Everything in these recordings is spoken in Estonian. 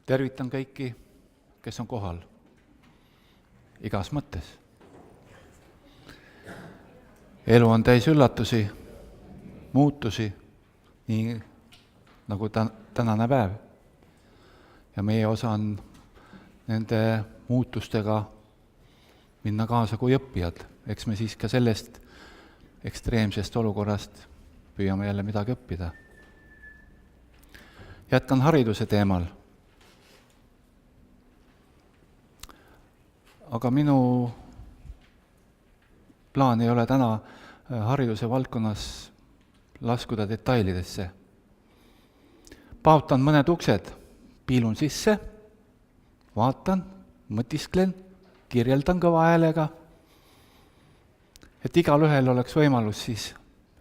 Tervitan kõiki, kes on kohal, igas mõttes. Elu on täis üllatusi, muutusi, nii nagu tänane päev. Ja meie osa on nende muutustega minna kaasa kui õppijad. Eks me siis ka sellest ekstreemsest olukorrast püüame jälle midagi õppida. Jätkan hariduse teemal. Aga minu plaan ei ole täna hariduse valdkonnas laskuda detailidesse. Paotan mõned uksed, piilun sisse, vaatan, mõtisklen, kirjeldan kõva häälega, et igal ühel oleks võimalus siis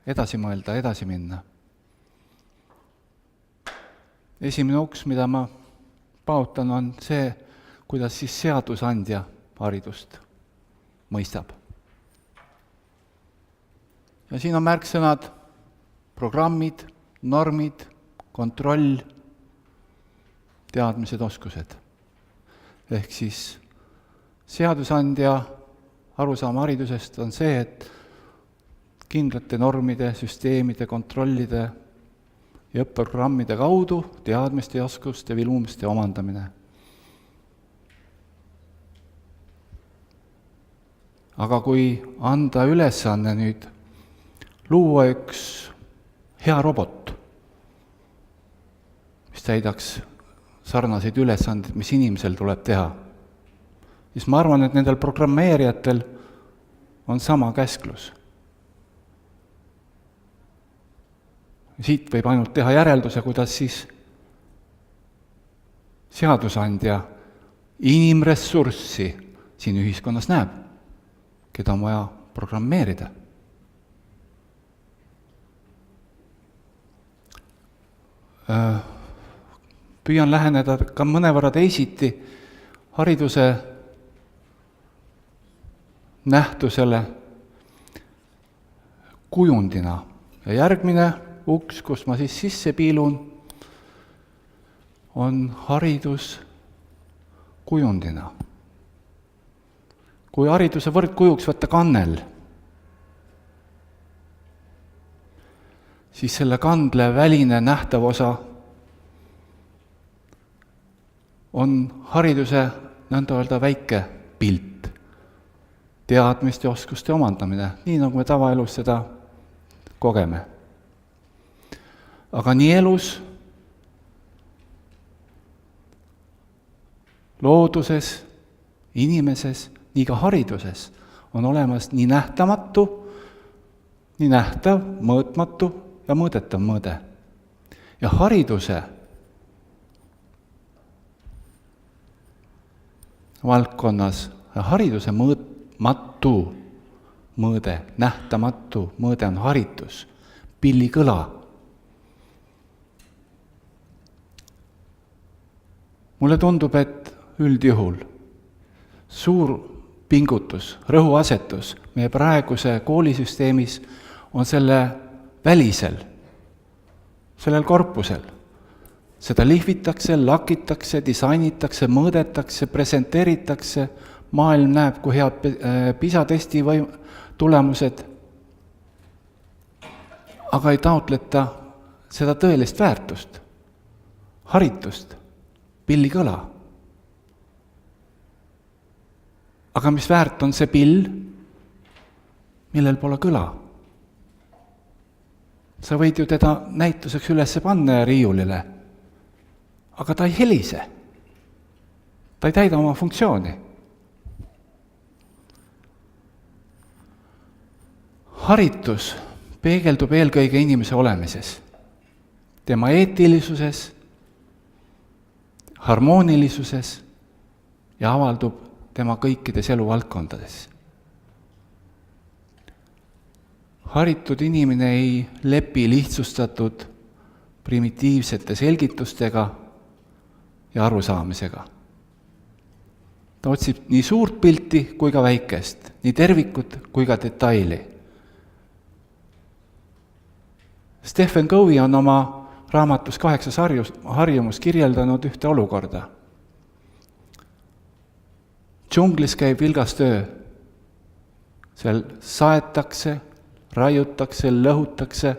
edasi mõelda, edasi minna. Esimene uks, mida ma paotan, on see, kuidas siis seadusandja haridust mõistab. Ja siin on märksõnad programmid, normid, kontroll, teadmised, oskused. Ehk siis seadusandja arusaam haridusest on see, et kindlate normide, süsteemide, kontrollide ja õppeprogrammide kaudu teadmiste ja oskuste vilumiste omandamine. Aga kui anda ülesanne nüüd luua üks hea robot, mis täidaks sarnaseid ülesandeid, mis inimesel tuleb teha, siis ma arvan, et nendel programmeerijatel on sama käsklus. Siit võib ainult teha järelduse, kuidas siis seadusandja inimressurssi siin ühiskonnas näeb, keda on vaja programmeerida. Püüan läheneda ka mõnevõrra teisiti hariduse nähtusele kujundina. Ja järgmine uks, kus ma siis sisse piilun, on haridus kujundina. Kui hariduse võrdkujuks võtta kannel, siis selle kandle väline nähtav osa on hariduse nõnda öelda väike pilt, teadmiste ja oskuste omandamine, nii nagu me tavaelus seda kogeme. Aga nii elus, looduses, inimeses, nii ka hariduses on olemas nii nähtamatu, nii nähtav, mõõtmatu ja mõõdetav mõõde. Ja hariduse valdkonnas, hariduse mõõtmatu mõõde, nähtamatu mõõde on haritus, pillikõla. Mulle tundub, et üldjuhul suur pingutus, rõhuasetus meie praeguse koolisüsteemis on selle välisel, sellel korpusel. Seda lihvitakse, lakitakse, disainitakse, mõõdetakse, presenteeritakse, maailm näeb, kui head PISA-testi tulemused, aga ei taotleta seda tõelist väärtust, haritust, pillikõla. Aga mis väärt on see pill, millel pole kõla? Sa võid ju teda näituseks üles panna ja riiulile, aga ta ei helise. Ta ei täida oma funktsiooni. Haritus peegeldub eelkõige inimese olemises, tema eetilisuses, harmoonilisuses ja avaldub tema kõikides eluvaldkondades. Haritud inimene ei lepi lihtsustatud primitiivsete selgitustega ja arusaamisega. Ta otsib nii suurt pilti kui ka väikest, nii tervikut kui ka detaili. Stephen Covey on oma raamatus 8 harjumus kirjeldanud ühte olukorda. džunglis käib vilgas töö. Seal saetakse, raiutakse, lõhutakse,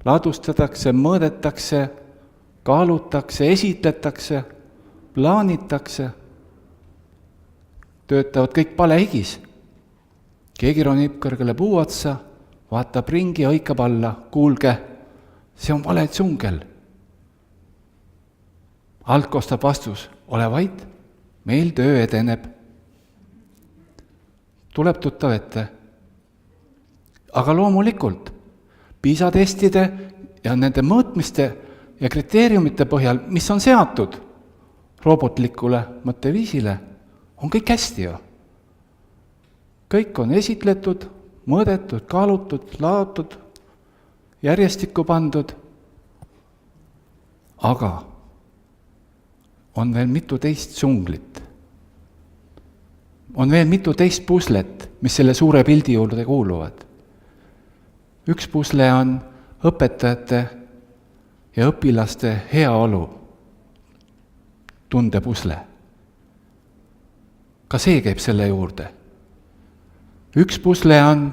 ladustatakse, mõõdetakse, kaalutakse, esitletakse, plaanitakse. Töötavad kõik palehigis. Keegi ronib kõrgele puu otsa, vaatab ringi ja hõikab alla. Kuulge, see on vale džungel. Alt kostab vastus, ole vait, meil töö edeneb. Tuleb tuttav ette. Aga loomulikult, PISA testide ja nende mõõtmiste ja kriteeriumite põhjal, mis on seatud robotlikule mõtteviisile, on kõik hästi ju. Kõik on esitletud, mõõdetud, kaalutud, laotud, järjestikku pandud, aga on veel mitu teist džunglit. On veel mitu teist puslet, mis selle suure pildi juurde kuuluvad. Üks pusle on õpetajate ja õpilaste heaolu tundepusle. Ka see käib selle juurde. Üks pusle on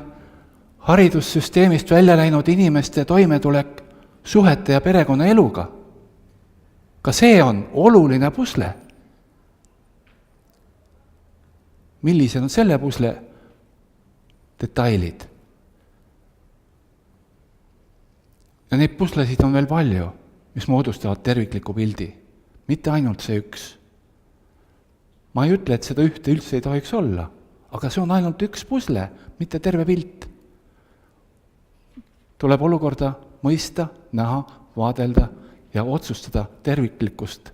haridussüsteemist välja läinud inimeste toimetulek suhete ja perekonna eluga. Ka see on oluline pusle. Millised on selle pusle detailid? Ja neid puslesid on veel palju, mis moodustavad tervikliku pildi. Mitte ainult see üks. Ma ei ütle, et seda ühte üldse ei tohiks olla, aga see on ainult üks pusle, mitte terve pilt. Tuleb olukorda mõista, näha, vaadelda ja otsustada terviklikkusest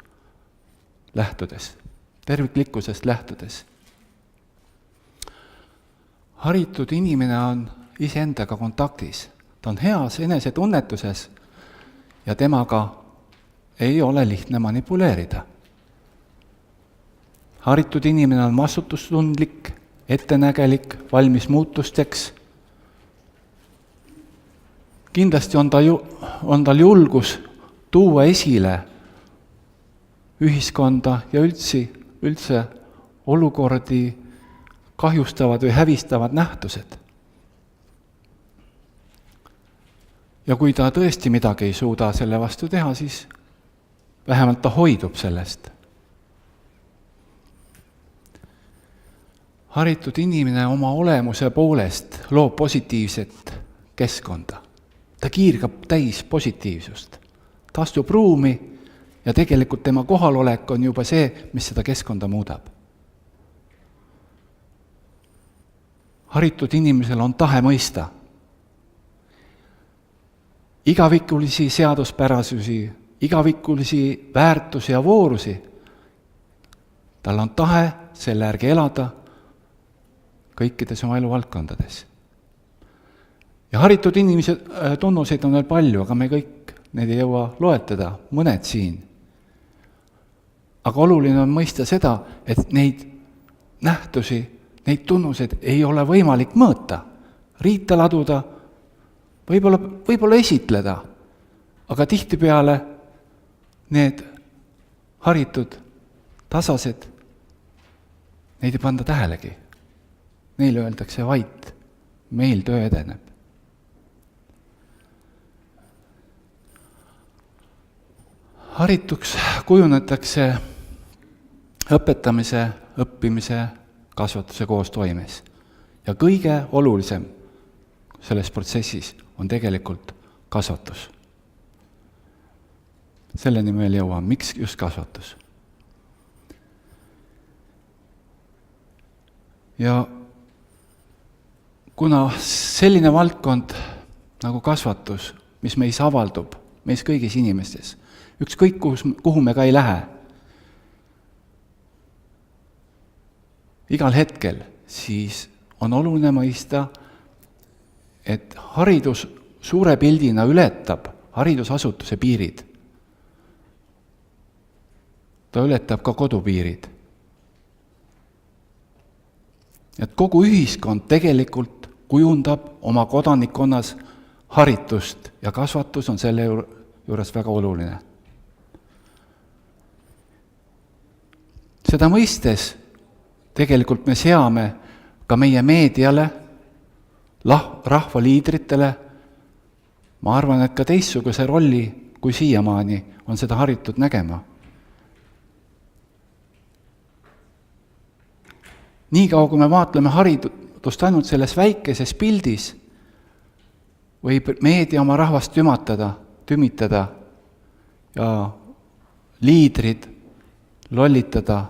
lähtudes. Haritud inimene on iseendaga kontaktis. Ta on heas enesetunnetuses ja temaga ei ole lihtne manipuleerida. Haritud inimene on vastutustundlik, ettenägelik, valmis muutusteks. Kindlasti on tal julgus tuua esile ühiskonda ja üldse olukordi kahjustavad või hävistavad nähtused. Ja kui ta tõesti midagi ei suuda selle vastu teha, siis vähemalt ta hoidub sellest. Haritud inimene oma olemuse poolest loob positiivset keskkonda. Ta kiirgab täis positiivsust. Ta astub ruumi ja tegelikult tema kohalolek on juba see, mis seda keskkonda muudab. Haritud inimesel on tahe mõista. Igavikulisi seaduspärasusi, igavikulisi väärtusi ja voorusi. Tal on tahe selle järgi elada kõikides oma eluvaldkondades. Ja haritud inimese tunnuseid on veel palju, aga me kõik neid ei jõua loetleda, mõned siin. Aga oluline on mõista seda, et neid nähtusi, neid tunnused ei ole võimalik mõõta, riita laduda, võib-olla esitleda, aga tihtipeale need haritud, tasased, neid ei panda tähelegi. Neile öeldakse vait, meil töö edeneb. Harituks kujunetakse õpetamise, õppimise, kasvatuse koostoimes. Ja kõige olulisem selles protsessis on tegelikult kasvatus. Selleni meil jõuame. Miks just kasvatus? Ja kuna selline valdkond nagu kasvatus, mis meis avaldub, meis kõigis inimestes, ükskõik kuhu me ka ei lähe, igal hetkel, siis on oluline mõista, et haridus suure pildina ületab haridusasutuse piirid. Ta ületab ka kodupiirid. Et kogu ühiskond tegelikult kujundab oma kodanikkonnas haritust ja kasvatus on selle juures väga oluline. Seda mõistes tegelikult me seame ka meie meediale, rahvaliidritele, ma arvan, et ka teistsuguse rolli, kui siiamaani on seda haritud nägema. Niikaua, kui me vaatleme haridust ainult selles väikeses pildis, võib meedia oma rahvast tümitada ja liidrid lollitada,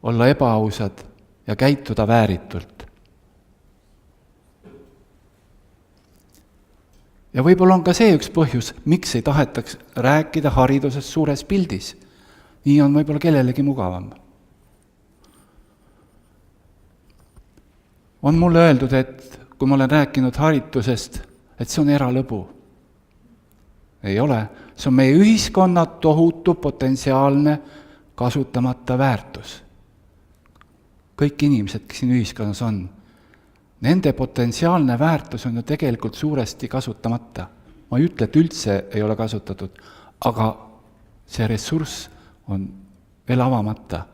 olla ebaausad ja käituda vääritult. Ja võib-olla on ka see üks põhjus, miks ei tahetaks rääkida haridusest suures pildis. Nii on võib-olla kellelegi mugavam. On mulle öeldud, et kui ma olen rääkinud haridusest, et see on eralõbu. Ei ole. See on meie ühiskonna tohutu potentsiaalne kasutamata väärtus. Kõik inimesed, kes siin ühiskonnas on, nende potentsiaalne väärtus on ju tegelikult suuresti kasutamata. Ma ei ütle, et üldse ei ole kasutatud, aga see ressurss on veel avamata.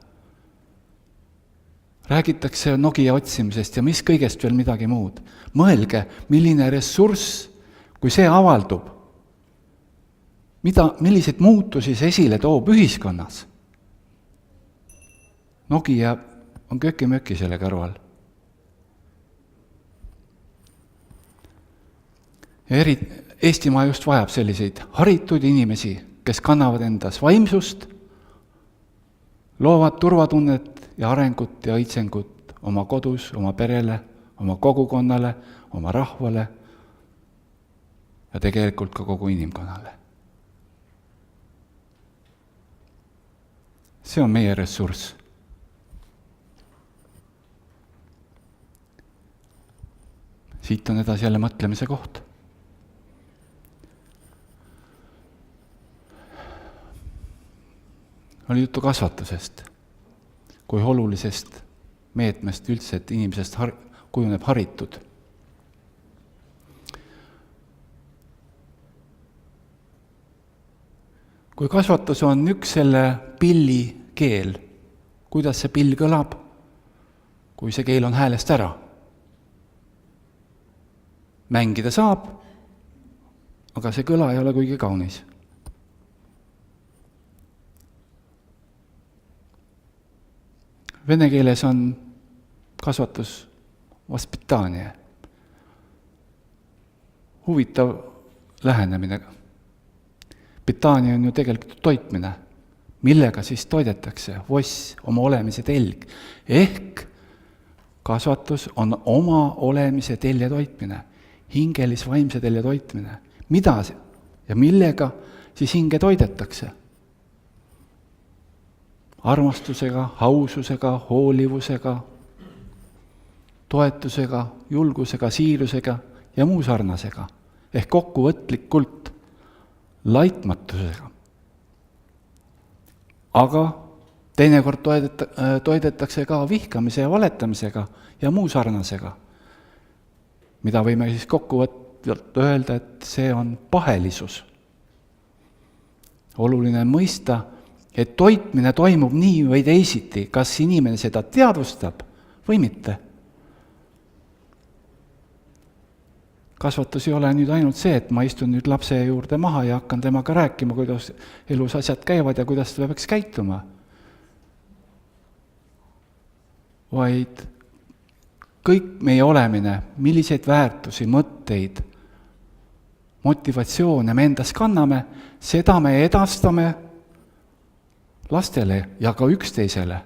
Räägitakse Nokia otsimisest ja mis kõigest veel midagi muud. Mõelge, milline ressurss, kui see avaldub, milliseid muutusi see esile toob ühiskonnas. Nokia on köki-möki selle kõrval. Ja Eestimaa just vajab selliseid haritud inimesi, kes kannavad endas vaimsust, loovad turvatunnet ja arengut ja õitsengut oma kodus, oma perele, oma kogukonnale, oma rahvale ja tegelikult ka kogu inimkonnale. See on meie ressurss. Siit on edasi jälle mõtlemise koht. Oli juttu kasvatusest, kui olulisest meetmest üldse, et inimesest kujuneb haritud. Kui kasvatus on üks selle pilli keel, kuidas see pill kõlab, kui see keel on häälest ära? Mängida saab, aga see kõla ei ole kuigi kaunis. Vene keeles on kasvatus vaspitanje. Huvitav lähenemine. Pitanje on ju tegelikult toitmine. Millega siis toidetakse? Voss, oma olemise telg. Ehk kasvatus on oma olemise telje toitmine. Hingelis-vaimse telje toitmine. Mida ja millega siis hinge toidetakse? Armastusega, aususega, hoolivusega, toetusega, julgusega, siirusega ja muu sarnasega. Ehk kokkuvõtlikult laitmatusega. Aga teinekord toidetakse ka vihkamise ja valetamisega ja muu sarnasega, mida võime siis kokkuvõtvalt öelda, et see on pahelisus. Oluline on mõista, et toitmine toimub nii või teisiti, kas inimene seda teadvustab või mitte. Kasvatus ei ole nüüd ainult see, et ma istun nüüd lapse juurde maha ja hakkan temaga rääkima, kuidas elus asjad käivad ja kuidas ta peaks käituma. Vaid kõik meie olemine, milliseid väärtusi, mõtteid, motivatsioone me endas kanname, seda me edastame lastele ja ka üksteisele.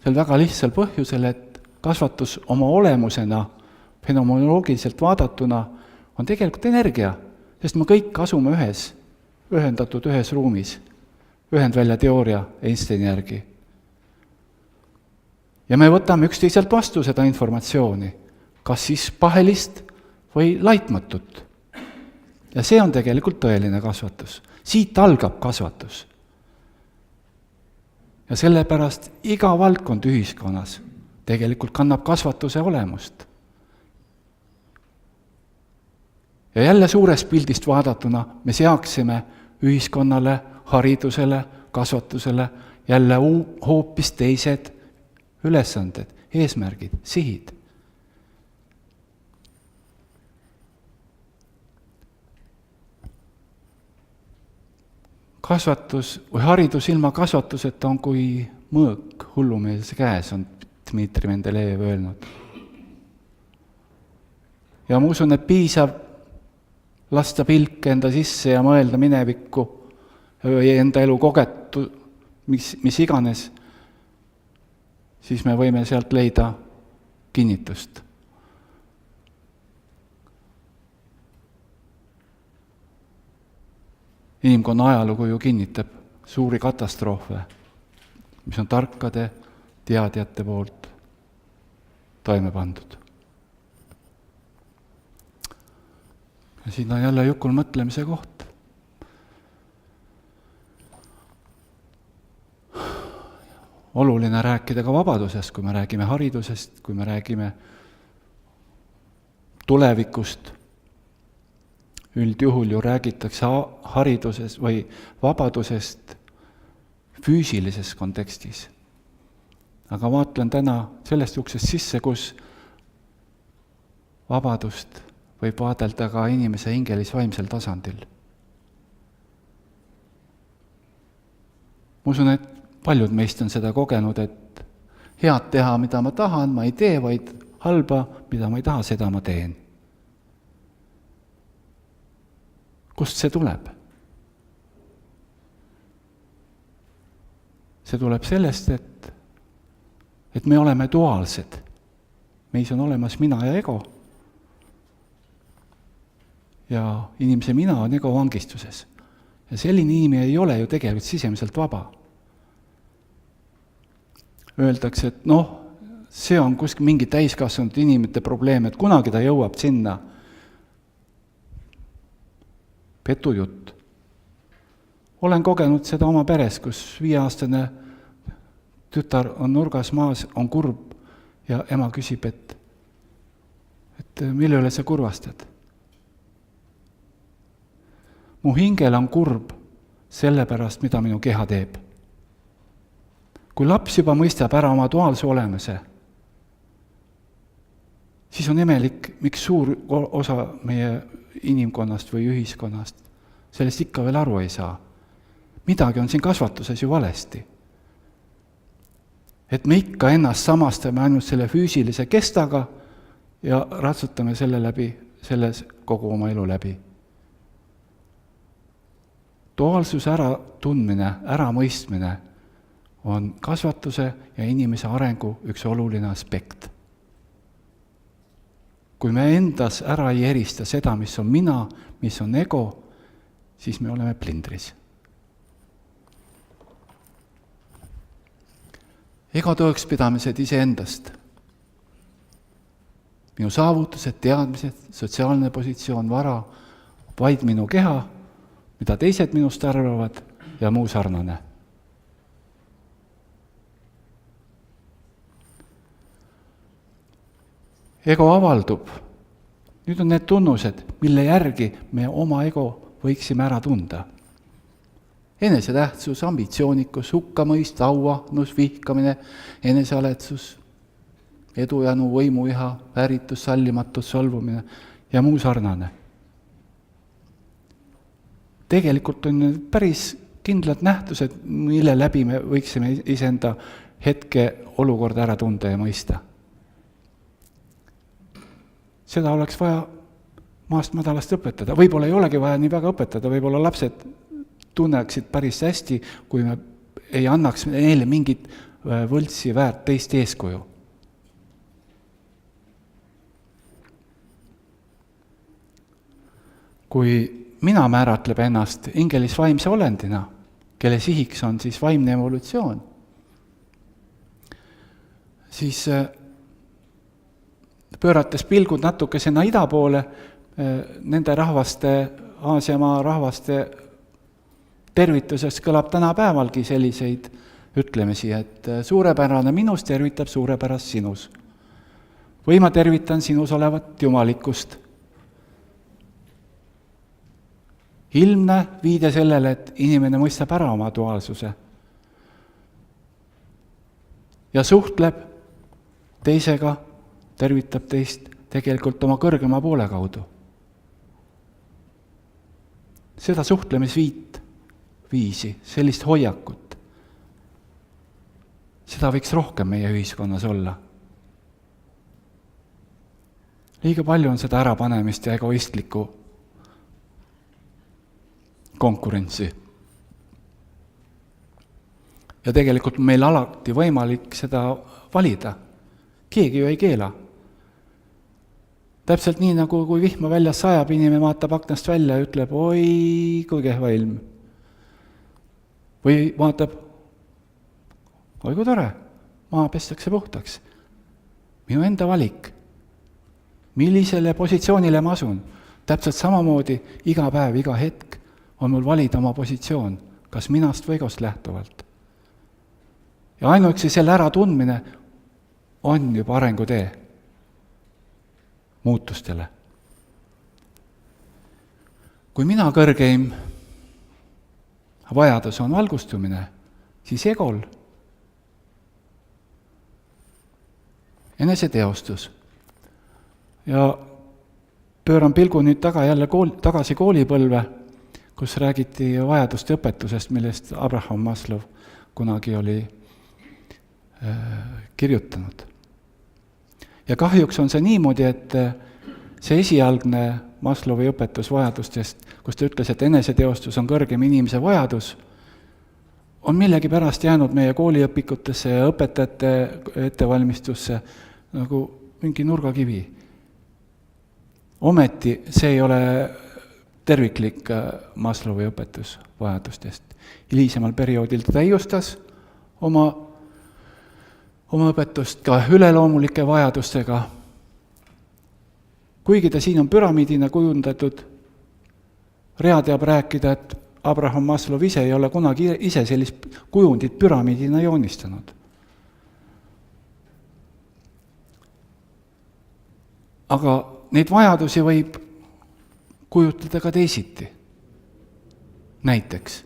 Sel väga lihtsal põhjusel, et kasvatus oma olemusena, fenomenoloogiliselt vaadatuna, on tegelikult energia, sest me kõik asume ühendatud ühes ruumis, ühendvälja teooria Einsteini järgi. Ja me võtame üksteiselt vastu seda informatsiooni, kas siis pahelist või laitmatut. Ja see on tegelikult tõeline kasvatus. Siit algab kasvatus. Ja sellepärast iga valdkond ühiskonnas tegelikult kannab kasvatuse olemust. Ja jälle suurest pildist vaadatuna me seaksime ühiskonnale, haridusele, kasvatusele jälle hoopis teised ülesanded, eesmärgid, sihid. Kasvatus või haridus ilma kasvatuseta on kui mõõk hullumeelse käes, on Dmitri Mendelejev öelnud. Ja ma usun, et piisab lasta pilk enda sisse ja mõelda minevikku või enda elu kogetu, mis iganes, siis me võime sealt leida kinnitust. Inimkonna ajalugu ju kinnitab suuri katastroofe, mis on tarkade teadjate poolt toime pandud. Ja siin on jälle Jukul mõtlemise koht. Oluline rääkida ka vabadusest, kui me räägime haridusest, kui me räägime tulevikust. Üldjuhul ju räägitakse haridusest või vabadusest füüsilises kontekstis. Aga vaatlen täna sellest uksest sisse, kus vabadust võib vaadelda ka inimese hingelis-vaimsel tasandil. Ma usun, et paljud meist on seda kogenud, et head teha, mida ma tahan, ma ei tee, vaid halba, mida ma ei taha, seda ma teen. Kust see tuleb? See tuleb sellest, et me oleme duaalsed. Meis on olemas mina ja ego. Ja inimese mina on ego vangistuses. Ja selline inimene ei ole ju tegelikult sisemiselt vaba. Öeldakse, et see on kuskil mingi täiskasvanud inimete probleem, et kunagi ta jõuab sinna. Petujutt. Olen kogenud seda oma peres, kus 5-aastane tütar on nurgas maas, on kurb ja ema küsib, et mille üle sa kurvastad? Mu hingel on kurb selle pärast, mida minu keha teeb. Kui laps juba mõistab ära oma duaalse olemuse, siis on imelik, miks suur osa meie inimkonnast või ühiskonnast sellest ikka veel aru ei saa. Midagi on siin kasvatuses ju valesti. Et me ikka ennast samastame ainult selle füüsilise kestaga ja ratsutame selles kogu oma elu läbi. Duaalsuse äratundmine, äramõistmine on kasvatuse ja inimese arengu üks oluline aspekt. Kui me endas ära ei erista seda, mis on mina, mis on ego, siis me oleme plindris. Ego tõekspidamised iseendast. Minu saavutused, teadmised, sotsiaalne positsioon, vara, vaid minu keha, mida teised minust arvavad ja muu sarnane. Ego avaldub. Nüüd on need tunnused, mille järgi me oma ego võiksime ära tunda. Enesetähtsus, ambitsioonikus, hukkamõist, auahnus, vihkamine, enesealetsus, edujanu, võimuiha, vääritus, sallimatus, solvumine ja muu sarnane. Tegelikult on päris kindlad nähtused, mille läbi me võiksime iseenda hetke olukorda ära tunda ja mõista. Seda oleks vaja maast madalast õpetada. Võib-olla ei olegi vaja nii väga õpetada, võib-olla lapsed tunneksid päris hästi, kui me ei annaks neile mingit võltsi väärt teist eeskuju. Kui mina määratleb ennast hingelis vaimse olendina, kelle sihiks on siis vaimne evolutsioon, siis pöörates pilgud natukesena ida poole, nende rahvaste, Aasiamaa rahvaste tervituses kõlab tänapäevalgi selliseid ütlemisi, et suurepärane minus tervitab suurepärast sinus. Või ma tervitan sinus olevat jumalikkust. Ilmne viide sellele, et inimene mõistab ära oma duaalsuse. ja suhtleb teisega, tervitab teist tegelikult oma kõrgema poole kaudu. Seda suhtlemisviisi, sellist hoiakut, seda võiks rohkem meie ühiskonnas olla. Liiga palju on seda ärapanemist ja egoistlikku konkurentsi. Ja tegelikult meil alati võimalik seda valida. Keegi ju ei keela. Täpselt nii, nagu kui vihma väljas sajab, inimene vaatab aknast välja ja ütleb, oi, kui kehva ilm. Või vaatab, oi kui tore, maa pestakse puhtaks. Minu enda valik. Millisele positsioonile ma asun? Täpselt samamoodi iga päev, iga hetk on mul valida oma positsioon, kas minast või egost lähtuvalt. Ja ainuüksi selle äratundmine on juba arengutee muutustele. Kui mina kõrgeim vajadus on valgustumine, siis egol eneseteostus. Ja pööran pilgu nüüd tagasi koolipõlve, kus räägiti vajaduste õpetusest, millest Abraham Maslow kunagi oli kirjutanud. Ja kahjuks on see niimoodi, et see esialgne Maslowi õpetus vajadustest, kus ta ütles, et eneseteostus on kõrgem inimese vajadus, on millegi pärast jäänud meie kooliõpikutesse ja õpetajate ettevalmistusse nagu mingi nurgakivi. Ometi see ei ole terviklik Maslowi õpetus vajadustest. Hilisemal perioodil ta täiustas oma õpetust ka üleloomulike vajadustega. Kuigi ta siin on püramiidina kujundatud, Rea teab rääkida, et Abraham Maslow ise ei ole kunagi ise sellist kujundit püramiidina joonistanud. Aga neid vajadusi võib kujutada ka teisiti. Näiteks,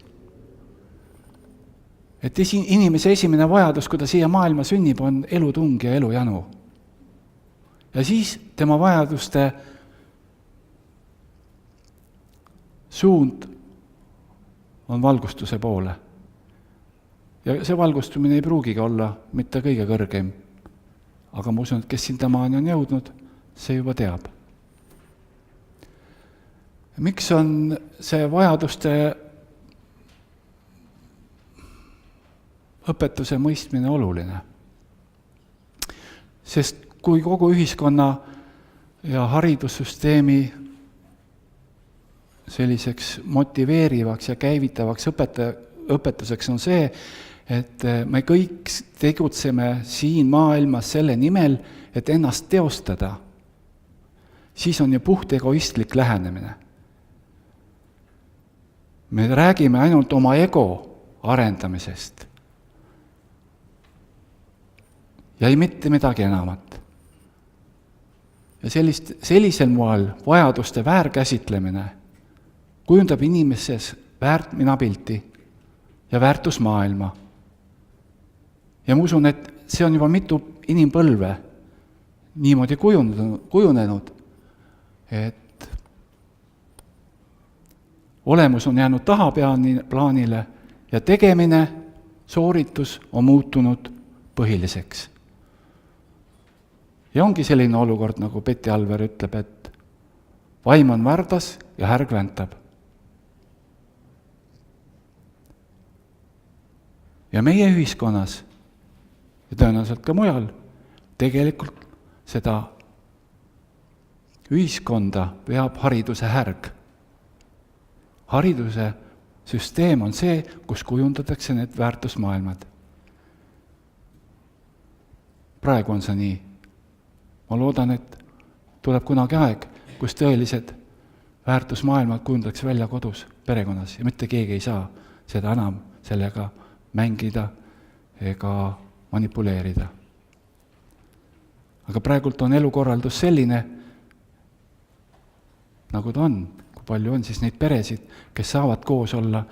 et inimese esimene vajadus, kui ta siia maailma sünnib, on elutung ja elujanu. Ja siis tema vajaduste suund on valgustuse poole. Ja see valgustumine ei pruugigi olla mitte kõige kõrgem. Aga ma usun, et kes siin temaani on jõudnud, see juba teab. Miks on see vajaduste õpetuse mõistmine oluline? Sest kui kogu ühiskonna ja haridussüsteemi selliseks motiveerivaks ja käivitavaks õpetuseks on see, et me kõik tegutseme siin maailmas selle nimel, et ennast teostada, siis on ju puht egoistlik lähenemine. Me räägime ainult oma ego arendamisest. Ja ei mitte midagi enamat. Ja sellisel moel vajaduste väärkäsitlemine kujundab inimeses väärtminapilti ja väärtusmaailma. Ja ma usun, et see on juba mitu inimpõlve niimoodi kujunenud, et olemus on jäänud tahaplaanile ja tegemine, sooritus on muutunud põhiliseks. Ja ongi selline olukord, nagu Betty Alver ütleb, et vaim on vardas ja härg väntab. Ja meie ühiskonnas ja tõenäoliselt ka mujal tegelikult seda ühiskonda veab hariduse härg. Hariduse süsteem on see, kus kujundatakse need väärtusmaailmad. Praegu on see nii. Ma loodan, et tuleb kunagi aeg, kus tõelised väärtusmaailmad kujundatakse välja kodus, perekonnas ja mitte keegi ei saa seda enam sellega mängida ega manipuleerida. Aga praegult on elukorraldus selline, nagu ta on, kui palju on siis neid peresid, kes saavad koos olla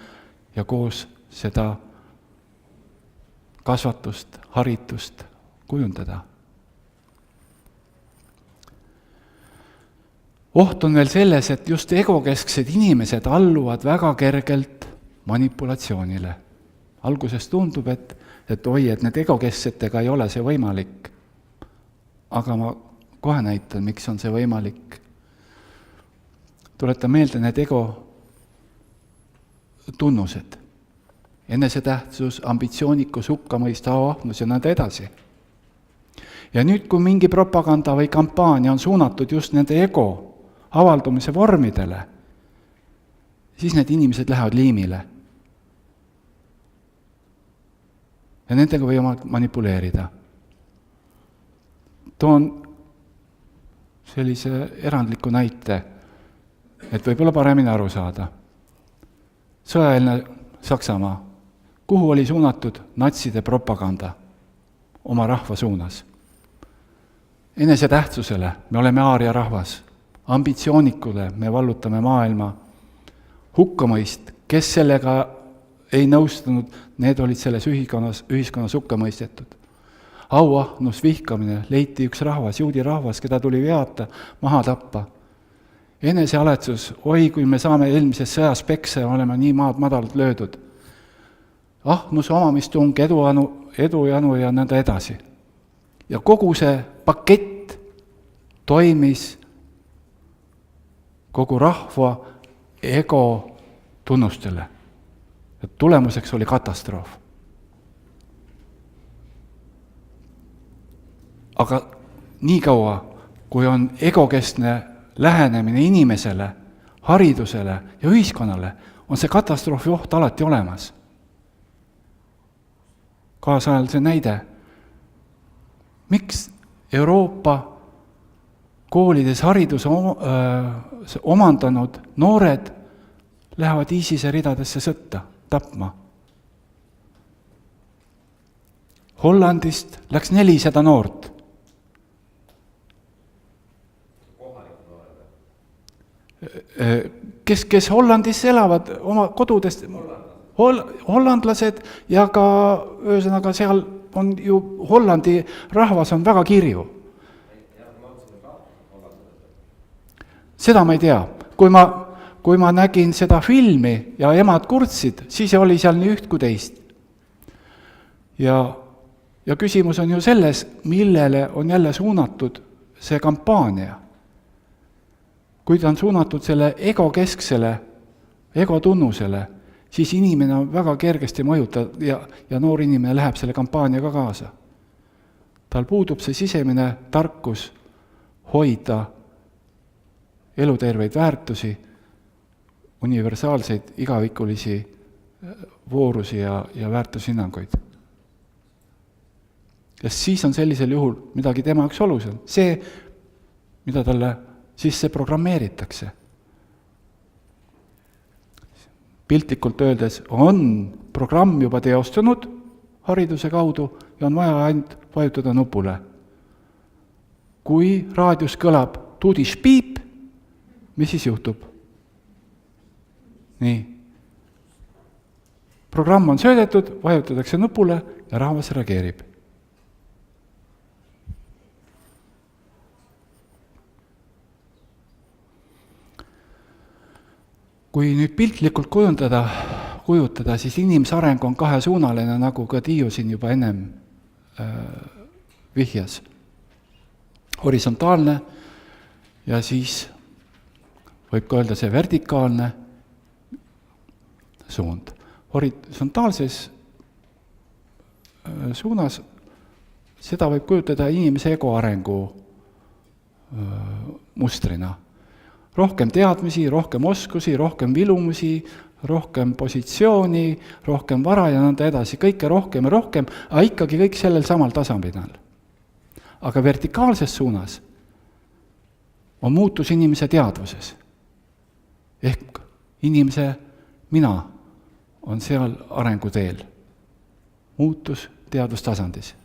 ja koos seda kasvatust, haritust kujundada. Oht on veel selles, et just egokesksed inimesed alluvad väga kergelt manipulatsioonile. Alguses tundub, et oi, et need egokesksetega ei ole see võimalik. Aga ma kohe näitan, miks on see võimalik. Tuletan meelde need ego tunnused. Enesetähtsus, ambitsioonikus, hukkamõist, auahnus ja nõnda edasi. Ja nüüd, kui mingi propaganda või kampaania on suunatud just nende ego avaldumise vormidele, siis need inimesed lähevad liimile. Ja nendega võime manipuleerida. Toon sellise erandliku näite, et võib-olla paremini aru saada. Sõjaeelne Saksamaa, kuhu oli suunatud natside propaganda oma rahva suunas? Enesetähtsusele, me oleme aaria rahvas, ambitsioonikule, me vallutame maailma, hukkamõist, kes sellega ei nõustunud, need olid selles ühiskonnas hukka mõistetud. Auahnus, vihkamine, leiti üks rahvas, juudi rahvas, keda tuli veata, maha tappa. Enesealetsus, oi, kui me saame eelmises sõjas pekse, oleme nii maad madalalt löödud. Ahnus, omamistung, edujanu ja nõnda edasi. Ja kogu see pakett toimis kogu rahva ego tunnustele. Et tulemuseks oli katastroof. Aga nii kaua, kui on egokeskne lähenemine inimesele, haridusele ja ühiskonnale, on see katastroofi oht alati olemas. Kaasajal see näide. Miks Euroopa koolides hariduse omandanud noored lähevad ISISe ridadesse sõtta, tapma? Hollandist läks 400 noort. Kes Hollandis elavad oma kodudest, hollandlased ja ka ühesõnaga seal on ju Hollandi rahvas on väga kirju. Seda ma ei tea. Kui ma nägin seda filmi ja emad kurtsid, siis oli seal nii üht kui teist. Ja küsimus on ju selles, millele on jälle suunatud see kampaania. Kui ta on suunatud selle egokesksele, egotunnusele, siis inimene on väga kergesti mõjutatud ja noor inimene läheb selle kampaaniaga kaasa. Tal puudub see sisemine tarkus hoida eluterveid väärtusi, universaalseid, igavikulisi voorusi ja väärtushinnanguid. Ja siis on sellisel juhul midagi tema üks olulisem. See, mida talle sisse programmeeritakse. Piltlikult öeldes on programm juba teostunud hariduse kaudu ja on vaja ainult vajutada nupule. Kui raadios kõlab tuudis piip, mis siis juhtub? Nii. Programm on söödetud, vajutatakse nupule ja rahvas reageerib. Kui nüüd piltlikult kujutada, siis inimese areng on kahesuunaline, nagu ka Tiiu siin juba ennem vihjas. Horisontaalne ja siis võib ka öelda see vertikaalne suund. Horisontaalses suunas seda võib kujutada inimese ego arengu mustrina. Rohkem teadmisi, rohkem oskusi, rohkem vilumusi, rohkem positsiooni, rohkem vara ja nõnda edasi, kõike rohkem ja rohkem, aga ikkagi kõik sellel samal tasandil. Aga vertikaalses suunas on muutus inimese teadvuses. Ehk inimese mina on seal arenguteel. Muutus teadvustasandis.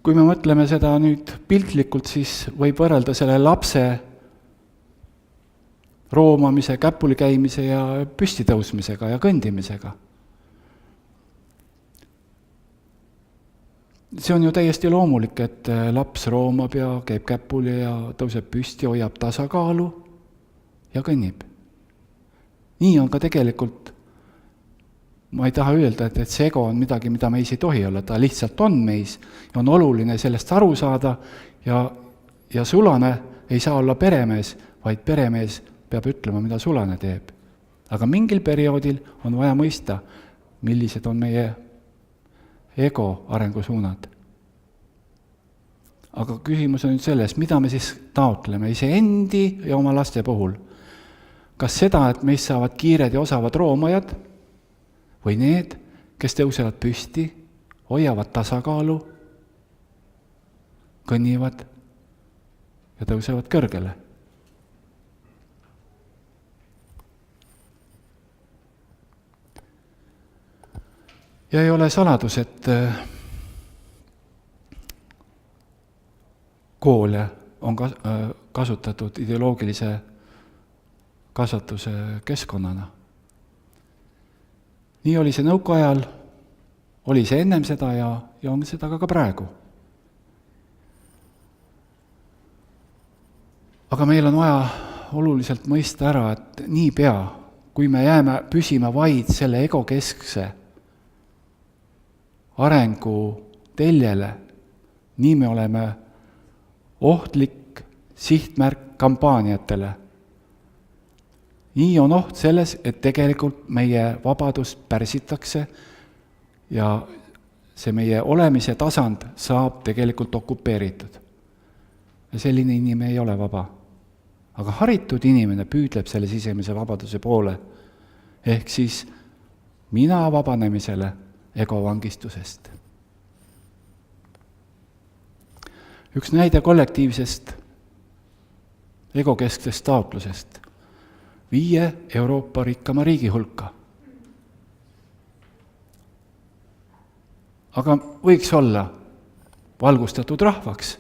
Kui me mõtleme seda nüüd piltlikult, siis võib võrrelda selle lapse roomamise, käpuli käimise ja püstitõusmisega ja kõndimisega. See on ju täiesti loomulik, et laps roomab ja käib käpuli ja tõuseb püsti, hoiab tasakaalu ja kõnnib. Nii on ka tegelikult, ma ei taha öelda, et see ego on midagi, mida meis ei tohi olla, ta lihtsalt on meis ja on oluline sellest aru saada ja sulane ei saa olla peremees, vaid peremees peab ütlema, mida sulane teeb. Aga mingil perioodil on vaja mõista, millised on meie ego arengusuunad. Aga küsimus on nüüd selles, mida me siis taotleme iseendi ja oma laste puhul. Kas seda, et meist saavad kiired ja osavad roomajad või need, kes tõusevad püsti, hoiavad tasakaalu, kõnnivad ja tõusevad kõrgele. Ja ei ole saladus, et koole on kasutatud ideoloogilise kasvatuse keskkonnana. Nii oli see nõukaajal, oli see ennem seda ja on seda ka praegu. Aga meil on vaja oluliselt mõista ära, et niipea, kui me jääme püsima vaid selle egokeskse arengu teljele, nii me oleme ohtlik sihtmärk kampaaniatele. Nii on oht selles, et tegelikult meie vabadust pärsitakse ja see meie olemise tasand saab tegelikult okupeeritud. Ja selline inimene ei ole vaba. Aga haritud inimene püüdleb selle sisemise vabaduse poole, ehk siis mina vabanemisele egovangistusest. Üks näide kollektiivsest egokesksest taotlusest 5 Euroopa rikkama riigi hulka. Aga võiks olla valgustatud rahvaks.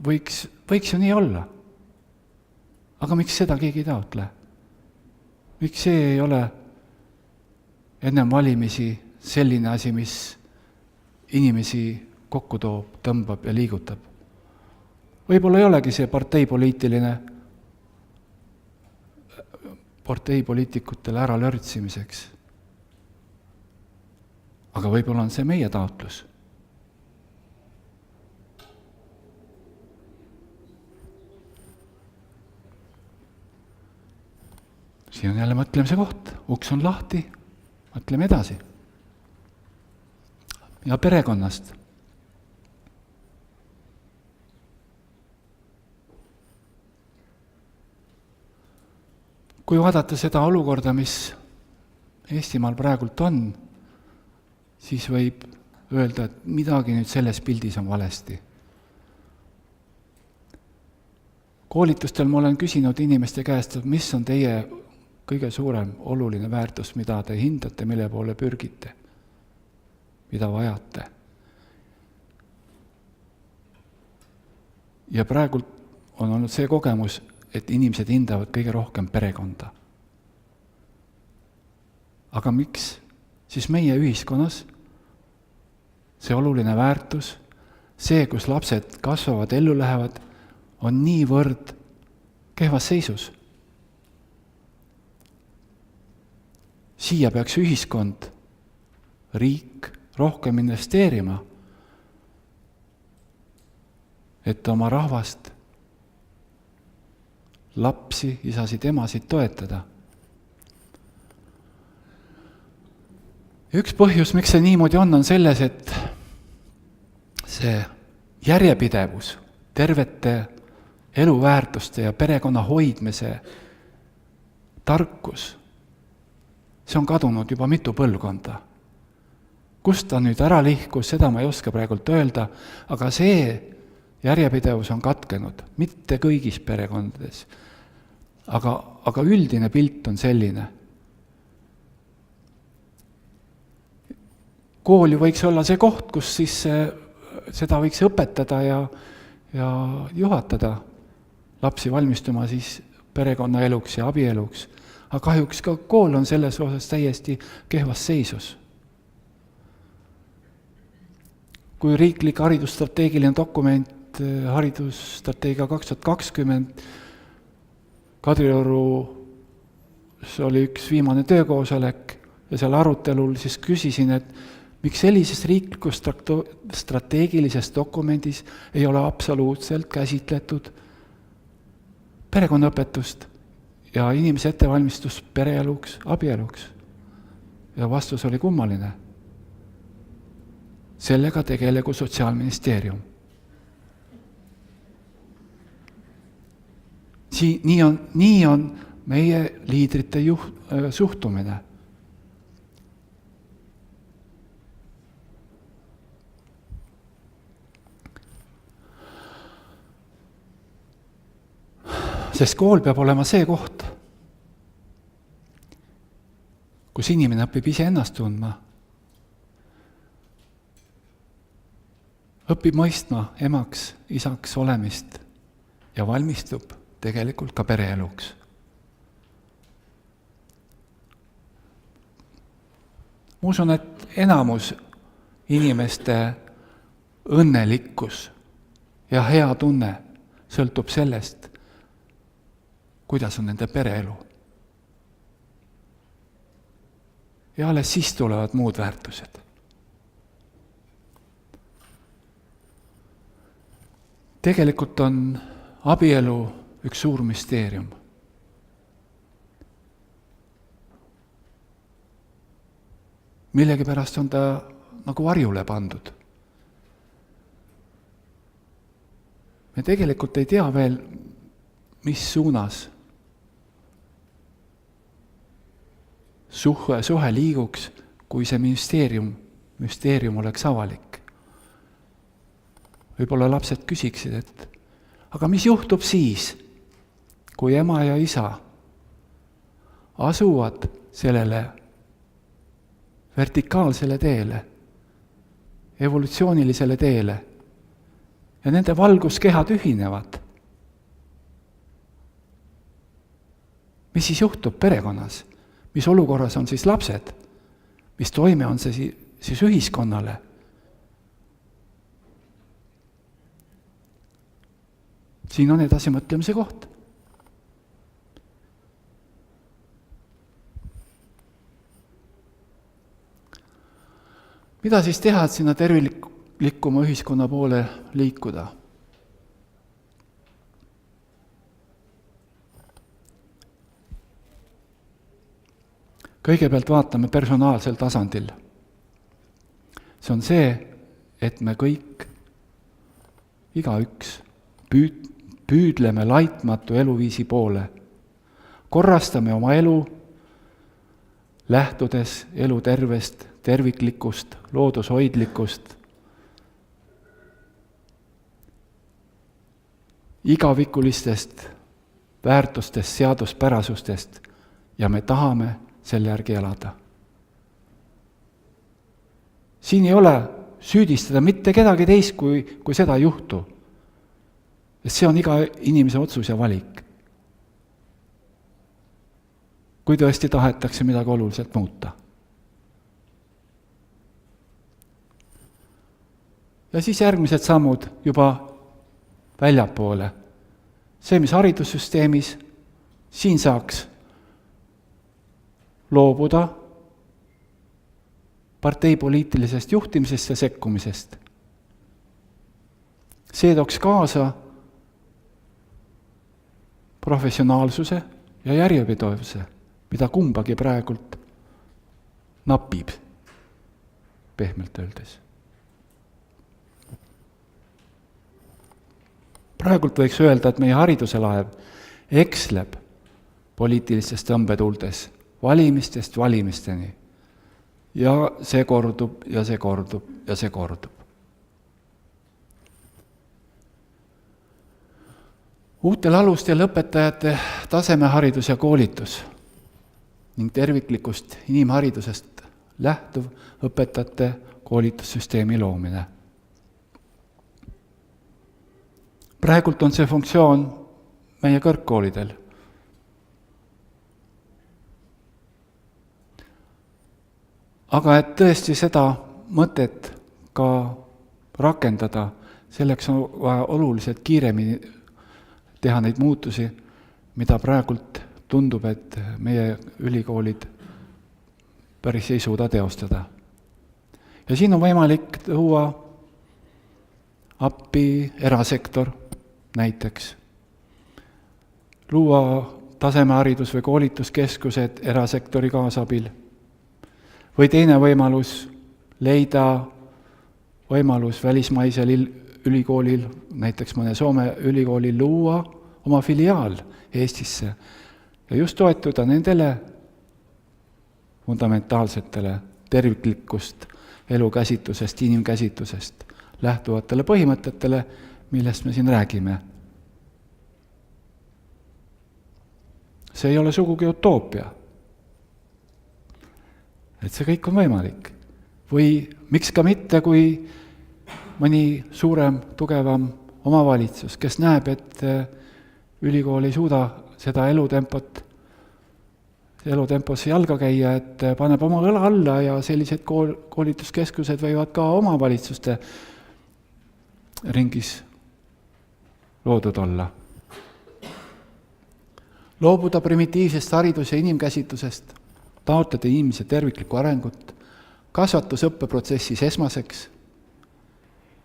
Võiks ju nii olla. Aga miks seda keegi ei taotle? Miks see ei ole ennem valimisi selline asi, mis inimesi kokku toob, tõmbab ja liigutab? Võib-olla ei olegi see parteipoliitikutele ära lörtsimiseks. Aga võib-olla on see meie taotlus. Siin on jälle mõtlemise koht. Uks on lahti. Mõtleme edasi. Ja perekonnast. Kui vaadata seda olukorda, mis Eestimaal praegult on, siis võib öelda, et midagi nüüd selles pildis on valesti. Koolitustel ma olen küsinud inimeste käest, mis on teie kõige suurem oluline väärtus, mida te hindate, mille poole pürgite, mida vajate. Ja praegu on olnud see kogemus, et inimesed hindavad kõige rohkem perekonda. Aga miks? Siis meie ühiskonnas see oluline väärtus, see, kus lapsed kasvavad, ellu lähevad, on niivõrd kehvas seisus. Siia peaks ühiskond, riik rohkem investeerima, et oma rahvast, lapsi, isasid, emasid toetada. Üks põhjus, miks see niimoodi on selles, et see järjepidevus, tervete eluväärtuste ja perekonna hoidmise tarkus, see on kadunud juba mitu põlvkonda. Kust ta nüüd ära lihkus, seda ma ei oska praegult öelda, aga see järjepidevus on katkenud, mitte kõigis perekondades. Aga üldine pilt on selline. Kool ju võiks olla see koht, kus siis seda võiks õpetada ja juhatada lapsi valmistuma siis perekonnaeluks ja abieluks. Aga kahjuks ka kool on selles osas täiesti kehvas seisus. Kui riiklik haridusstrateegiline dokument, haridusstrateegia 2020, Kadriorus oli üks viimane töökoosolek ja seal arutelul siis küsisin, et miks sellises riiklikus strateegilises dokumendis ei ole absoluutselt käsitletud perekonnaõpetust ja inimese ettevalmistust pereeluks, abieluks. Ja vastus oli kummaline. Sellega tegelegu Sotsiaalministeerium. Nii on meie liidrite suhtumine. Sest kool peab olema see koht, kus inimene õpib ise ennast tundma, õpib mõistma emaks, isaks olemist ja valmistub tegelikult ka pereeluks. Ma usun, et enamus inimeste õnnelikkus ja hea tunne sõltub sellest, kuidas on nende pereelu. Ja alles siis tulevad muud väärtused. Tegelikult on abielu üks suur müsteerium. Millegipärast on ta nagu varjule pandud. Me tegelikult ei tea veel, mis suunas suhe liiguks, kui see müsteerium oleks avalik. Võib-olla lapsed küsiksid, et aga mis juhtub siis, kui ema ja isa asuvad sellele vertikaalsele teele, evolutsioonilisele teele ja nende valguskehad ühinevad? Mis siis juhtub perekonnas? Mis olukorras on siis lapsed? Mis toime on see siis ühiskonnale? Siin on edasi mõtlemise koht. Mida siis teha, et sinna terviklikuma ühiskonna poole liikuda? Kõigepealt vaatame personaalsel tasandil. See on see, et me kõik, igaüks, püüdleme laitmatu eluviisi poole. Korrastame oma elu, lähtudes elu terviklikust, loodushoidlikust, igavikulistest väärtustest, seaduspärasustest ja me tahame selle järgi elada. Siin ei ole süüdistada mitte kedagi teist, kui seda ei juhtu. Sest see on iga inimese otsus ja valik. Kui tõesti tahetakse midagi oluliselt muuta. Ja siis järgmised sammud juba väljapoole. See, mis haridussüsteemis, siin saaks loobuda parteipoliitilisest juhtimisest ja sekkumisest. See tooks kaasa professionaalsuse ja järjepidevuse, mida kumbagi praegult napib, pehmelt öeldes. Praegult võiks öelda, et meie hariduse laev eksleb poliitilistest tõmbetuldes, valimistest valimisteni. Ja see kordub ja see kordub ja see kordub. Uutel alustel õpetajate tasemeharidus ja koolitus ning terviklikust inimharidusest lähtuv õpetajate koolitussüsteemi loomine. Praegult on see funktsioon meie kõrgkoolidel. Aga et tõesti seda mõtet ka rakendada, selleks on vaja oluliselt kiiremini teha neid muutusi, mida praegult tundub, et meie ülikoolid päris ei suuda teostada. Ja siin on võimalik tuua appi erasektor näiteks, luua tasemeharidus- või koolituskeskused erasektori kaasabil, või teine võimalus leida võimalus välismaisel ülikoolil, näiteks mõne Soome ülikoolil luua oma filiaal Eestisse ja just toetuda nendele fundamentaalsetele terviklikkust elukäsitlusest, inimkäsitlusest lähtuvatele põhimõtetele, millest me siin räägime. See ei ole sugugi utoopia. Et see kõik on võimalik. Või miks ka mitte, kui mõni suurem, tugevam omavalitsus, kes näeb, et ülikool ei suuda seda elutempos jalga käia, et paneb oma õla alla ja sellised koolituskeskused võivad ka omavalitsuste ringis loodud olla. Loobuda primitiivsest haridus- ja inimkäsitlusest, taotleda inimese terviklikku arengut, kasvatusõppeprotsessis esmaseks,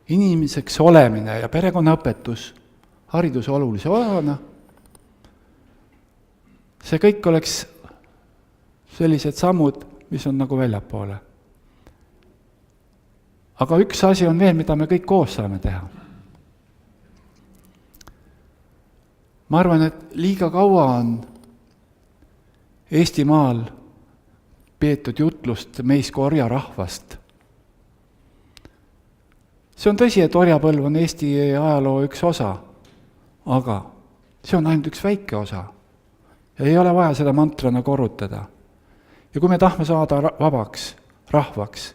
inimeseks olemine ja perekonnaõpetus hariduse olulise osana, see kõik oleks sellised sammud, mis on nagu väljapoole. Aga üks asi on veel, mida me kõik koos saame teha. Ma arvan, et liiga kaua on Eestimaal peetud jutlust meist kui orjarahvast. See on tõsi, et orjapõlv on Eesti ajaloo üks osa, aga see on ainult üks väike osa. Ja ei ole vaja seda mantrana korrutada. Ja kui me tahame saada vabaks, rahvaks,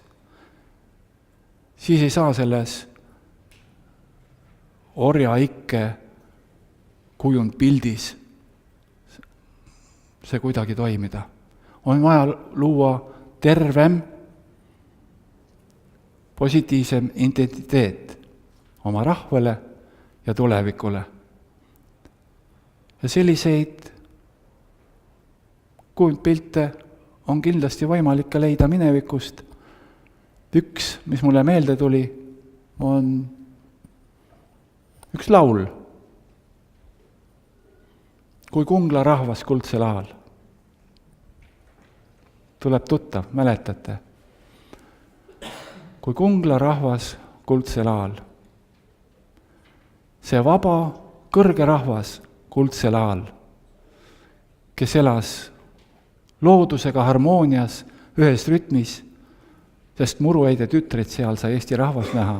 siis ei saa selles orjaikke kujund pildis see kuidagi toimida. On vaja luua tervem, positiivsem identiteet oma rahvale ja tulevikule. Ja selliseid kujundpilte on kindlasti võimalik ka leida minevikust. Üks, mis mulle meelde tuli, on üks laul. Kui Kungla rahvas kuldsel ajal. Tuleb tuttav, mäletate? Kui Kungla rahvas kuldsel ajal. See vaba, kõrge rahvas kuldsel ajal, kes elas loodusega harmoonias ühes rütmis, sest muruheide tütreid seal sai Eesti rahvas näha.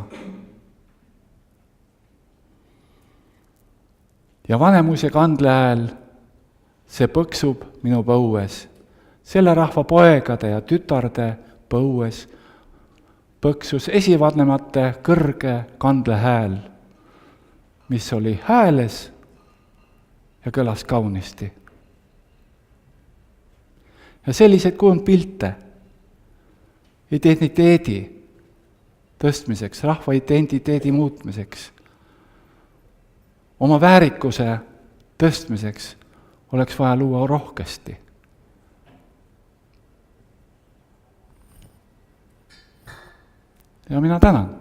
Ja vanemuse kandle hääl see põksub minu põues. Selle rahva poegade ja tütarde põues põksus esivanemate kõrge kandle hääl, mis oli hääles ja kõlas kaunisti. Ja sellised kujundpilte identiteedi tõstmiseks, rahva identiteedi muutmiseks, oma väärikuse tõstmiseks oleks vaja luua rohkesti. Ja mina tänan.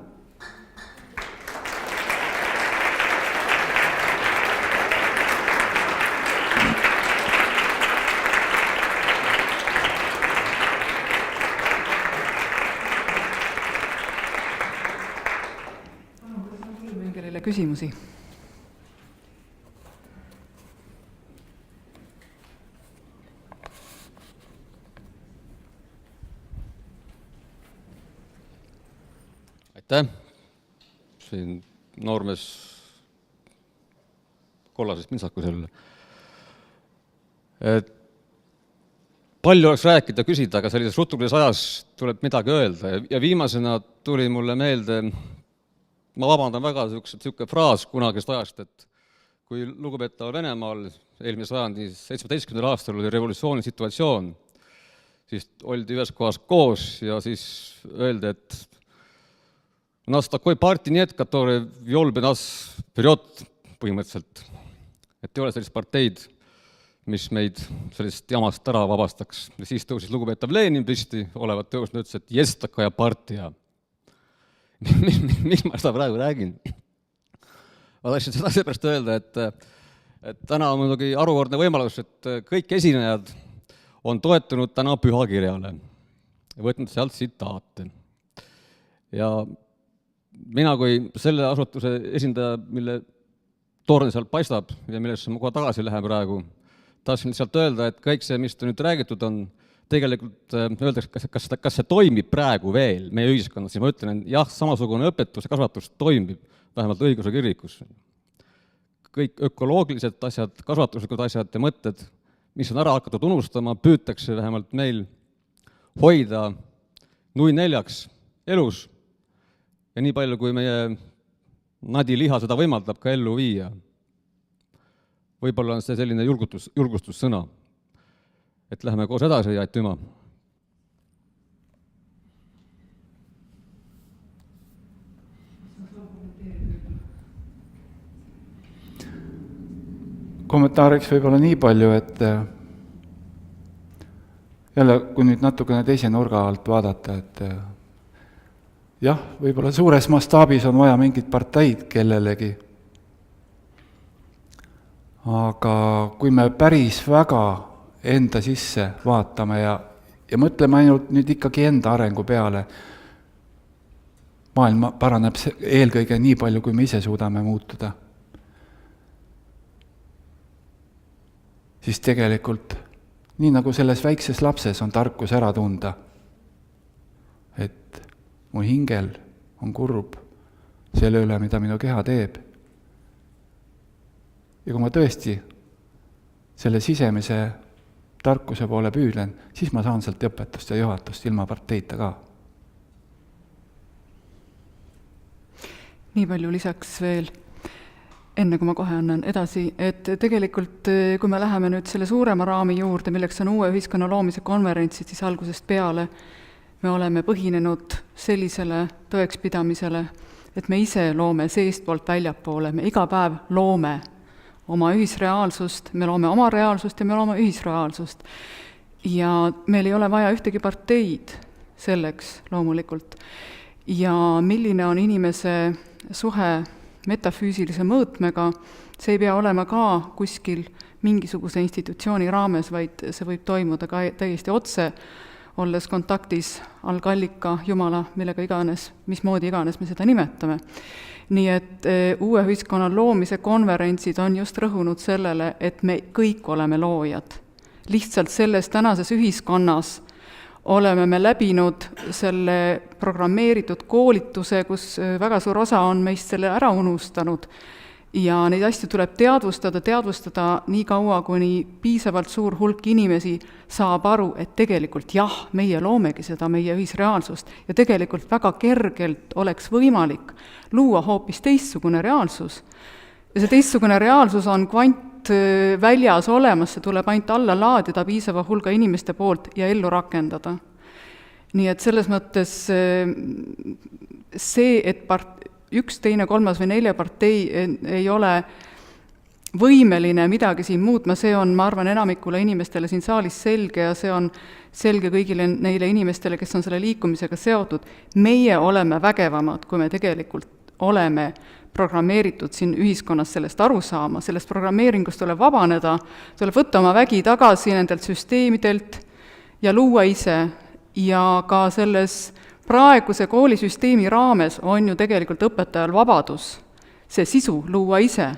Kellele küsimusi? Aitäh! Siin noormees kollasest mintsakusel. Palju oleks rääkida, küsida, aga sellises rutulises ajas tuleb midagi öelda. Ja viimasena tuli mulle meelde, ma vabandan väga, selline fraas kunagist ajast, et kui lugupeetaval Venemaal eelmise sajandi 17. aastal oli revolutsiooni situatsioon, siis oldi ühes kohas koos ja siis öeldi, et у нас такой партии нет, который вел бы нас вперед põhimõtteliselt. Et ei ole sellist parteid, mis meid sellest jamast ära vabastaks. Ja siis tõusis lugupeetav Lenin püsti, olevat tõusnud, ütles, et jest такая партия. Mis ma seda praegu räägin? Ma tahtsin seda seepärast öelda, et täna on muidugi arukordne võimalus, et kõik esinejad on toetunud täna pühakirjale ja võtnud sealt tsitaate. Ja mina kui selle asutuse esindaja, mille torn sealt paistab ja millesse ma kohe tagasi lähen praegu, tahtsin lihtsalt öelda, et kõik see, mis nüüd räägitud on, tegelikult öeldakse, kas see toimib praegu veel meie ühiskonnas, siis ma ütlen, et jah, samasugune õpetus ja kasvatus toimib, vähemalt õiguse kirikus. Kõik ökoloogilised asjad, kasvatuslikud asjad ja mõtted, mis on ära hakatud unustama, püütakse vähemalt meil hoida 0-4 elus ja nii palju, kui meie nadiliha seda võimaldab ka ellu viia. Võib-olla on see selline julgustussõna, et läheme koos edasi ja aitüma. Kommentaariks võib-olla nii palju, et jälle, kui nüüd natukene teise nurga alt vaadata, et jah, võib-olla suures mastaabis on vaja mingit parteid kellelegi. Aga kui me päris väga enda sisse vaatame ja mõtleme ainult nüüd ikkagi enda arengu peale, maailm paraneb eelkõige nii palju, kui me ise suudame muutuda, siis tegelikult, nii nagu selles väikses lapses on tarkus ära tunda, et mu hingel on kurb selle üle, mida minu keha teeb. Ja kui ma tõesti selle sisemise tarkuse poole püüdlen, siis ma saan sealt õpetust ja juhatust ilma parteita ka. Nii palju lisaks veel, enne kui ma kohe annan edasi, et tegelikult kui me läheme nüüd selle suurema raami juurde, milleks on uue ühiskonna loomise konverentsid, siis algusest peale me oleme põhinenud sellisele tõekspidamisele, et me ise loome seestpoolt väljapoole, me iga päev loome oma ühisreaalsust, me loome oma reaalsust ja me loome ühisreaalsust. Ja meil ei ole vaja ühtegi parteid selleks loomulikult. Ja milline on inimese suhe metafüüsilise mõõtmega, see ei pea olema ka kuskil mingisuguse institutsiooni raames, vaid see võib toimuda ka täiesti otse, olles kontaktis algallika, Jumala, millega iganes, mismoodi iganes me seda nimetame. Nii et uue ühiskonna loomise konverentsid on just rõhunud sellele, et me kõik oleme loojad. Lihtsalt selles tänases ühiskonnas oleme me läbinud selle programmeeritud koolituse, kus väga suur osa on meist selle ära unustanud. Ja neid asju tuleb teadvustada nii kaua, kuni piisavalt suur hulk inimesi saab aru, et tegelikult jah, meie loomegi seda meie ühisreaalsust ja tegelikult väga kergelt oleks võimalik luua hoopis teistsugune reaalsus. Ja see teistsugune reaalsus on kvantväljas olemas, see tuleb ainult alla laadida piisava hulga inimeste poolt ja ellu rakendada. Nii et selles mõttes see, et üks, teine, kolmas või 4 partei ei ole võimeline midagi siin muutma, see on, ma arvan, enamikule inimestele siin saalis selge ja see on selge kõigile neile inimestele, kes on selle liikumisega seotud. Meie oleme vägevamad, kui me tegelikult oleme programmeeritud siin ühiskonnas sellest aru saama. Sellest programmeeringust tuleb vabaneda, tuleb võtta oma vägi tagasi nendelt süsteemidelt ja luua ise. Ja ka selles praeguse koolisüsteemi raames on ju tegelikult õpetajal vabadus see sisu luua ise.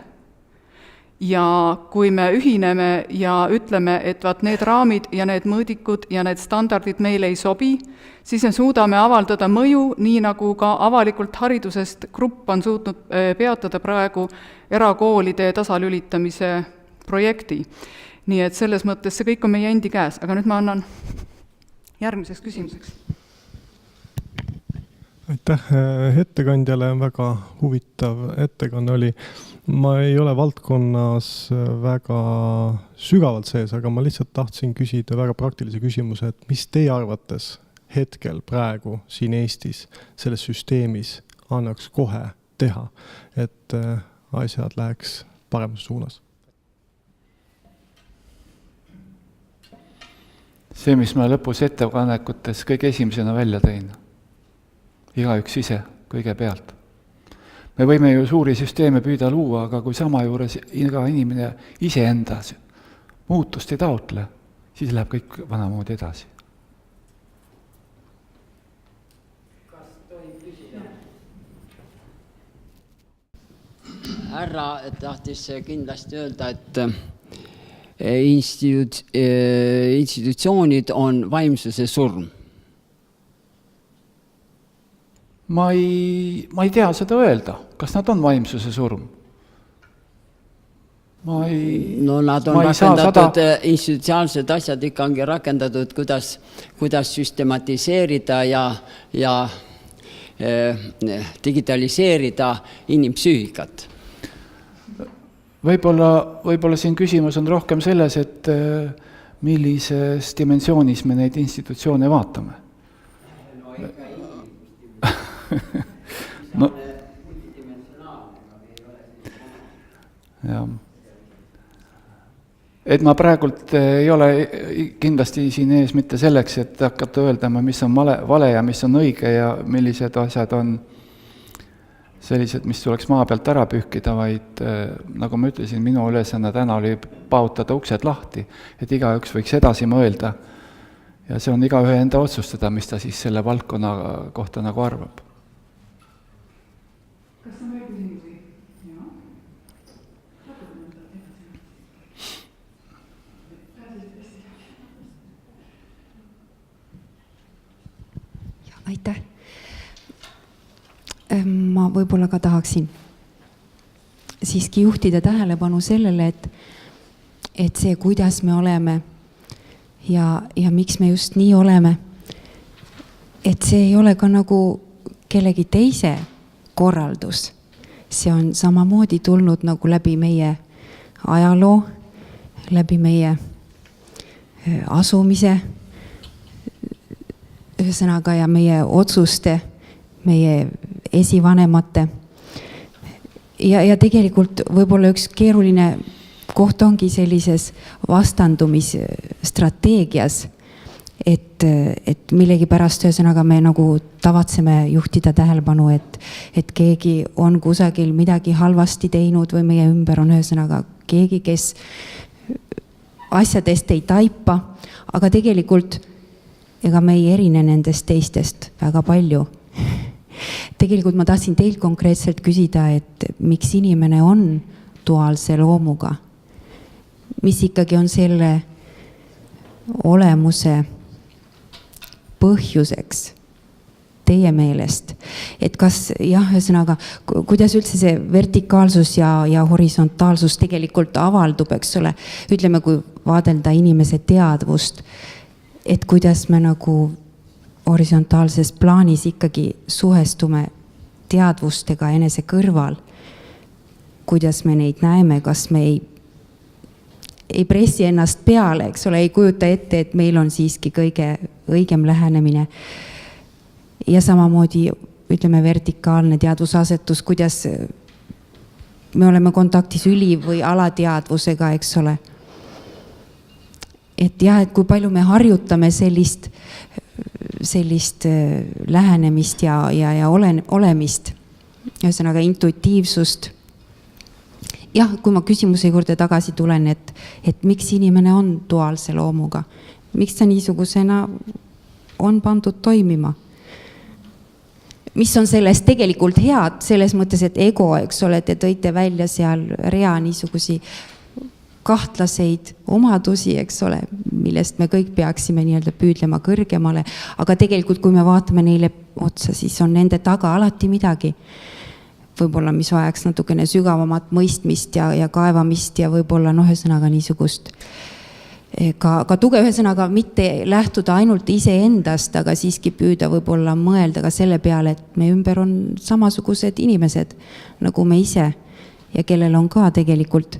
Ja kui me ühineme ja ütleme, et vaat need raamid ja need mõõdikud ja need standardid meile ei sobi, siis me suudame avaldada mõju, nii nagu ka avalikult haridusest grupp on suutnud peatada praegu erakoolide tasalülitamise projekti. Nii et selles mõttes see kõik on meie endi käes, aga nüüd ma annan järgmiseks küsimuseks. Aitäh ettekandjale, väga huvitav ettekanne oli. Ma ei ole valdkonnas väga sügavalt sees, aga ma lihtsalt tahtsin küsida väga praktilise küsimuse, et mis teie arvates hetkel praegu siin Eestis selles süsteemis annaks kohe teha, et asjad läheks paremas suunas? See, mis ma lõpus ettepanekutes kõige esimesena välja tõin. Igaüks ise kõigepealt. Me võime ju suuri süsteeme püüda luua, aga kui sama juures iga inimene iseenda muutust ei taotle, siis läheb kõik vanamoodi edasi. Kas tohib küsida? Härra tahtis kindlasti öelda, et institutsioonid on vaimsuse surm. Ma ei tea seda öelda, kas nad on vaimsuse surm. No nad on rakendatud, institutsiaalsed asjad ikkagi rakendatud, kuidas süstematiseerida ja digitaliseerida inimpsüühikat. Võib-olla siin küsimus on rohkem selles, et millises dimensioonis me neid institutsioone vaatame. No, jah. Et ma praegult ei ole kindlasti siin ees mitte selleks, et hakata öeldama, mis on vale ja mis on õige ja millised asjad on sellised, mis tuleks maa pealt ära pühkida, vaid nagu ma ütlesin, minu ülesanne täna oli pautada uksed lahti, et igaüks võiks edasi mõelda ja see on igaühe enda otsustada, mis ta siis selle valdkonna kohta nagu arvab. Kas on veel küsimusi? Aitäh. Ma võib-olla ka tahaksin siiski juhtida tähelepanu sellele, et see, kuidas me oleme ja miks me just nii oleme, et see ei ole ka nagu kellegi teise korraldus. See on samamoodi tulnud nagu läbi meie ajaloo, läbi meie asumise, ühesõnaga ja meie otsuste, meie esivanemate. Ja tegelikult võib-olla üks keeruline koht ongi sellises vastandumisstrateegias, et millegi pärast ühesõnaga me nagu tavatseme juhtida tähelepanu, et keegi on kusagil midagi halvasti teinud või meie ümber on ühesõnaga keegi, kes asjadest ei taipa, aga tegelikult ega me ei erine nendest teistest väga palju. Tegelikult ma tahtsin teilt konkreetselt küsida, et miks inimene on duaalse loomuga? Mis ikkagi on selle olemuse põhjuseks teie meelest? Et kas jah, ühesõnaga, kuidas üldse see vertikaalsus ja horisontaalsus tegelikult avaldub, eks ole? Ütleme, kui vaadelda inimese teadvust, et kuidas me nagu horisontaalses plaanis ikkagi suhestume teadvustega enese kõrval, kuidas me neid näeme, kas me ei pressi ennast peale, eks ole, ei kujuta ette, et meil on siiski kõige õigem lähenemine. Ja samamoodi, ütleme, vertikaalne teadvusasetus, kuidas me oleme kontaktis üli- või alateadvusega, eks ole. Et jah, et kui palju me harjutame sellist lähenemist ja olemist, ühesõnaga intuitiivsust. Jah, kui ma küsimuse juurde tagasi tulen, et miks inimene on duaalse loomuga, miks ta niisugusena on pandud toimima? Mis on sellest tegelikult head, selles mõttes, et ego, eks ole, te tõite välja seal rea niisugusi kahtlaseid omadusi, eks ole, millest me kõik peaksime nii-öelda püüdlema kõrgemale, aga tegelikult, kui me vaatame neile otsa, siis on nende taga alati midagi. Võib-olla, mis vajaks natukene sügavamat mõistmist ja kaevamist ja võib-olla ühesõnaga niisugust ka tuge, ühesõnaga mitte lähtuda ainult iseendast, aga siiski püüda võib-olla mõelda ka selle peale, et me ümber on samasugused inimesed nagu me ise ja kellel on ka tegelikult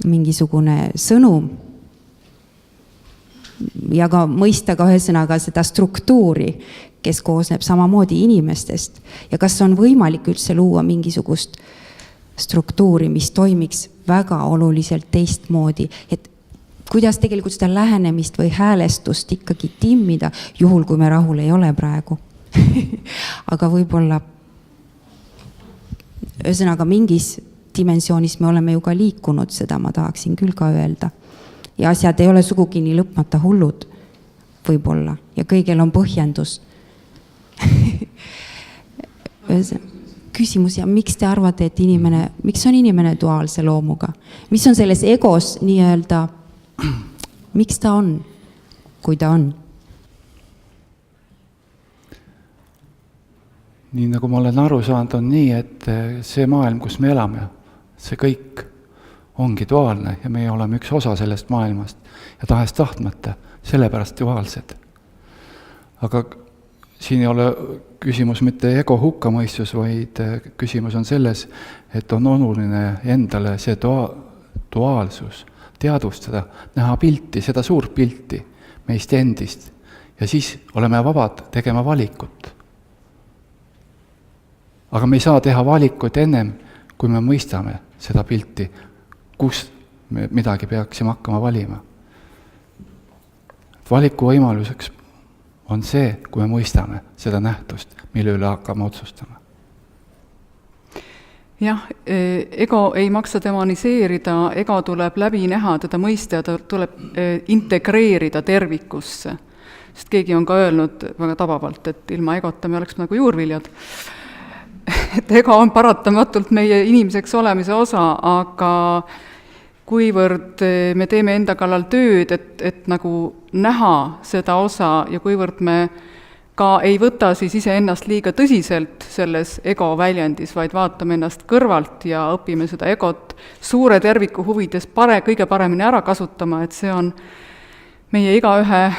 mingisugune sõnum. Ja ka mõista ka ühesõnaga seda struktuuri, kes koosneb samamoodi inimestest ja kas on võimalik üldse luua mingisugust struktuuri, mis toimiks väga oluliselt teistmoodi, et kuidas tegelikult seda lähenemist või häälestust ikkagi timmida, juhul kui me rahul ei ole praegu. Aga võib-olla ühesõnaga mingis dimensioonis me oleme ju ka liikunud, seda ma tahaksin küll ka öelda. Ja asjad ei ole sugugi nii lõpmata hullud võib-olla ja kõigel on põhjendus. Küsimus, ja miks te arvate, et miks on inimene duaalse loomuga? Mis on selles egos nii-öelda, miks ta on, kui ta on? Nii nagu ma olen aru saanud, on nii, et see maailm, kus me elame, see kõik ongi duaalne ja meie oleme üks osa sellest maailmast ja tahes tahtmata, sellepärast duaalsed. Aga siin ei ole küsimus mitte ego hukkamõistus, vaid küsimus on selles, et on oluline endale see duaalsus teadvustada, näha pilti, seda suurt pilti meist endist ja siis oleme vabad tegema valikut. Aga me ei saa teha valikut ennem, kui me mõistame seda pilti, kus me midagi peaksime hakkama valima. Valiku võimaluseks on see, kui me mõistame seda nähtust, mille üle hakkame otsustama. Jah, ego ei maksa demoniseerida, ego tuleb läbi näha, teda mõista, ta tuleb integreerida tervikusse. Sest keegi on ka öelnud väga tabavalt, et ilma egota me oleks nagu juurviljad. Et ego on paratamatult meie inimeseks olemise osa, aga kuivõrd me teeme enda kallal tööd, et nagu näha seda osa ja kuivõrd me ka ei võta siis iseennast liiga tõsiselt selles ego väljendis, vaid vaatame ennast kõrvalt ja õpime seda egot suure terviku huvides kõige paremini ära kasutama, et see on meie igaühe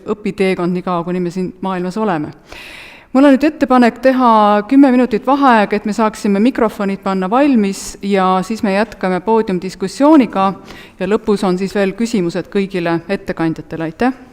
õpiteekond nii kaua, kuni me siin maailmas oleme. Mul on nüüd ettepanek teha 10 minutit vaheaeg, et me saaksime mikrofonid panna valmis ja siis me jätkame poodiumdiskussiooniga ja lõpus on siis veel küsimused kõigile ettekandjatele, aitäh!